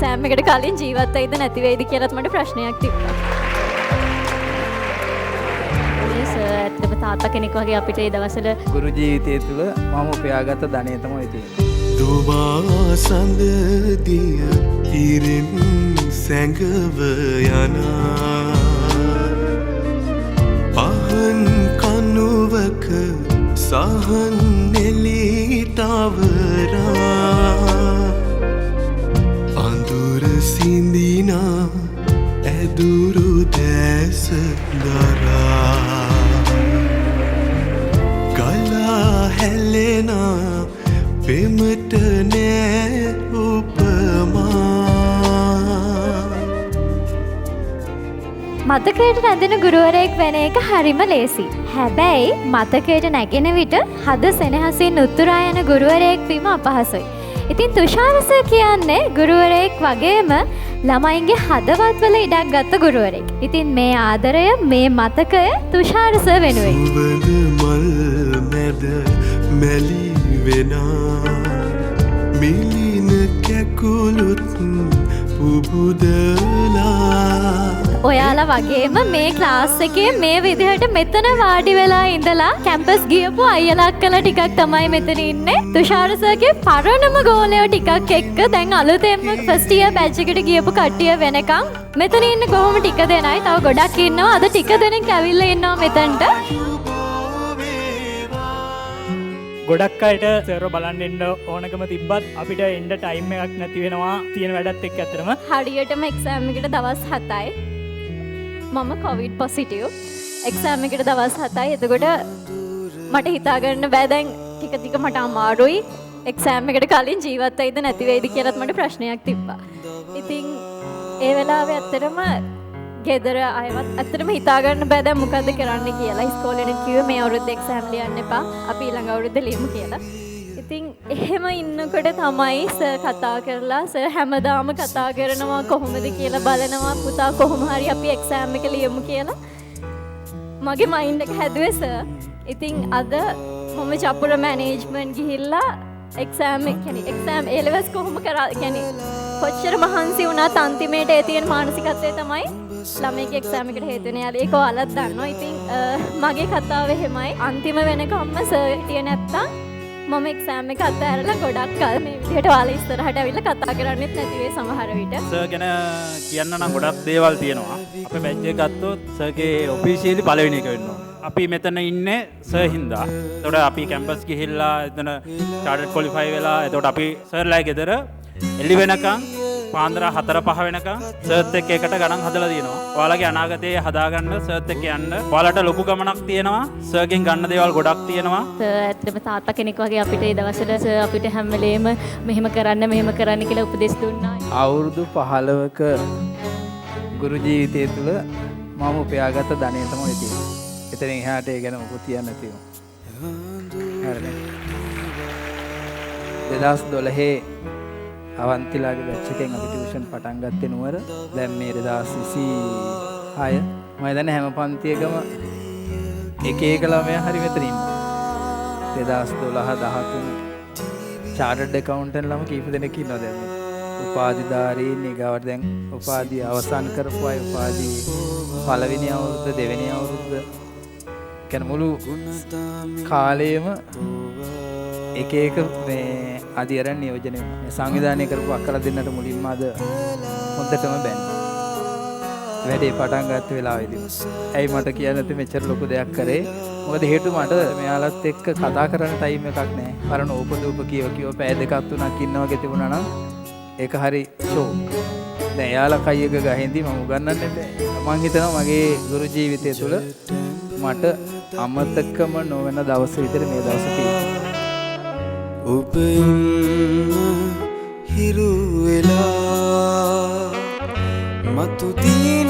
Exam එකට කලින් ජීවත් වෙයිද නැති වෙයිද කියලාත් මට ප්‍රශ්නයක් තිබ්බා. ඇත්තම තාත්තා කෙනෙක් වගේ අපිට ඒ දවස්වල ගුරු ජීවිතය තුළ මම උපයාගත් ධනය තමයි තියෙන්නේ. දුමා සඳදිය ඉරෙන් සැඟව යනා පහන් කනුවක සහන් නෙලිතවරා අඳුර සිඳිනා ඇදුරු දැස දරා ගලා හැලෙනා පෙමට නෑ උපමා. මතකයට රැඳෙන ගුරුවරයෙක් වෙන එක හරිම ලේසි. හැබැයි මතකයට නැගෙන විට හද සෙනෙහසින් උත්තුරා යන ගුරුවරයෙක් වීම අපහසුයි. ඉතින් තුෂාර සර් කියන්නේ ගුරුවරයෙක් වගේම ළමයින්ගේ හදවත්වල ඉඩක් ගත්ත ගුරුවරයෙක්. ඉතින් මේ ආදරය මේ මතකය තුෂාර සර් වෙනුවෙන්. සුවඳ මල් මැද මැලි වෙනා මිලින කැකුළුත් පුබුදලා ඔයාලා වගේම මේ ක්ලාස් එකේ මේ විදිහට මෙතන වාඩි වෙලා ඉඳලා කැම්පස් ගියපු අයියලා අක්කලා ටිකක් තමයි මෙතන ඉන්නේ. තුෂාර සර්ගේ පරණම ගෝලයෝ ටිකක් එක්ක දැන් අලුතෙන්ම ෆස්ට් ඉයර් බැච් එකට ගියපු කට්ටිය වෙනකන් මෙතන ඉන්නේ කොහොම ටික දෙනයි. තව ගොඩක් ඉන්නවා. අද ටික දෙනෙක් ඇවිල්ලා ඉන්නවා මෙතනට. ගොඩක් අයට සර්ව බලන්න එන්න ඕනකම තිබ්බත් අපිට එන්න ටයිම් එකක් නැති වෙනවා තියෙන වැඩත් එක්ක ඇත්තටම. හරියටම එක්සෑම් එකට දවස් 7යි. මම කොවිඩ් පොසිටිව්. එක්සෑම් එකට දවස් 7යි. එතකොට මට හිතා ගන්න බෑ දැන් ටික මට අමාරුයි. එක්සෑම් එකට කලින් ජීවත් වෙයිද නැති වෙයිද කියලාත් මට ප්‍රශ්නයක් තිබ්බා. ඉතින් ඒ වෙලාවේ ඇත්තටම ගෙදර අයවත් ඇත්තටම හිතා ගන්න බෑ දැන් මොකද්ද කරන්න කියලා. ඉස්කෝලේට කිව්වේ මේ අවුරුද්ද එක්සෑම් ලියන්න එපා. අපි ඊළඟ අවුරුද්ද ලියමු කියලා. ඉතින් එහෙම ඉන්නකොට තමයි සර් කතා කරලා සර් හැමදාම කතා කරනවා කොහොමද කියලා බලනවා පුතා කොහොම හරි අපි එක්සෑම් එක ලියමු කියලා. මගේ මයින්ඩ් එක හැදුවේ සර්. ඉතින් අද මම චපුර මැනේජ්මන්ට් ගිහිල්ලා එක්සෑම් එක කියන්නේ එක්සෑම් A levels කොහොම කරා කියන්නේ කොච්චර මහන්සි වුණත් අන්තිමේට ඒ තියෙන මානසිකත්වය තමයි ළමයිගේ එක්සෑම් එකට හේතු වෙන යාළුවෙක්. ඒක ඔයාලත් දන්නවා. ඉතින් මගේ කතාව එහෙමයි. අන්තිම වෙනකම්ම සර් හිටියේ නැත්තම් මම එක්සෑම් එක අතහැරලා ගොඩක් කල් මේ විදිහට ඔයාලා ඉස්සරහට ඇවිල්ලා කතා කරන්නෙත් නැති වෙයි සමහර විට. සර් ගැන කියන්න නම් ගොඩක් දේවල් තියෙනවා. අපේ බැච් එක ගත්තොත් සර්ගේ ඔෆිෂියලි පළවෙනි එක වෙන්න ඕනේ. අපි මෙතන ඉන්නේ සර් හින්දා. එතකොට අපි කැම්පස් ගිහිල්ලා එතන චාර්ටඩ් ක්වොලිෆයි වෙලා එතකොට අපි සර්ලා ගෙදර එළි වෙනකන් පාන්දර 4-5 වෙනකන් සර්ත් එක්ක එකට ගණන් හදලා තියෙනවා. ඔයාලගේ අනාගතේ හදාගන්න සර්ත් එක්ක යන්න. ඔයාලට ලොකු ගමනක් තියෙනවා. සර්ගෙන් ගන්න දේවල් ගොඩක් තියෙනවා. සර් ඇත්තටම තාත්තා කෙනෙක් වගේ අපිට ඒ දවස්වල සර් අපිට හැම වෙලේම මෙහෙම කරන්න කියලා උපදෙස් දුන්නා. අවුරුදු 15ක ගුරු ජීවිතය තුළ මම උපයාගත් ධනය තමයි තියෙන්නේ. එතනින් එහාට ඒ ගැන මොකුත් කියන්න නැතිව. හරිද? 2012 අවන්තිලාගේ බැච් එකෙන් අපි ටියුෂන් පටන් ගත්තේ නුවර. දැන් මේ 2026 මම දන්නේ හැම පන්තියකම එක ළමයා හරි මෙතන ඉන්නේ. 2012 13 චාර්ටර්ඩ් ඇකවුන්ටන්ට් ළම කීප දෙනෙක් ඉන්නවා දැන්. උපාධිධාරීන් ඊගාවට දැන් උපාධිය අවසන් කරපු අය උපාධි පළවෙනි අවුරුද්ද දෙවෙනි අවුරුද්ද කියන්නේ මුළු කාලයේම එක මේ අධ්‍යයන නියෝජනය සංවිධානය කරපු අක්කලා දෙන්නට මුලින්ම අද හොඳටම බැන්නේ. වැඩේ පටන් ගත්ත වෙලාවේදී. ඇයි මට කියන්න නැති මෙච්චර ලොකු දෙයක් කරේ? මොකද හේතුව මට මෙයාලත් එක්ක කතා කරන්න ටයිම් එකක් නැහැ. පරණ ඕපදූප කියව පැය දෙකක් තුනක් ඉන්න වගේ තිබුණා නම් ඒක හරි ෂෝක්. දැන් එයාලා කයි එක ගහින්දී මම උගන්නන්නේ බෑ. මම හිතනවා මගේ ගුරු ජීවිතය තුළ මට අමතකම නොවන දවස් විතර මේ දවස් තියෙනවා. උපයින් හිරු වෙලා මතු දින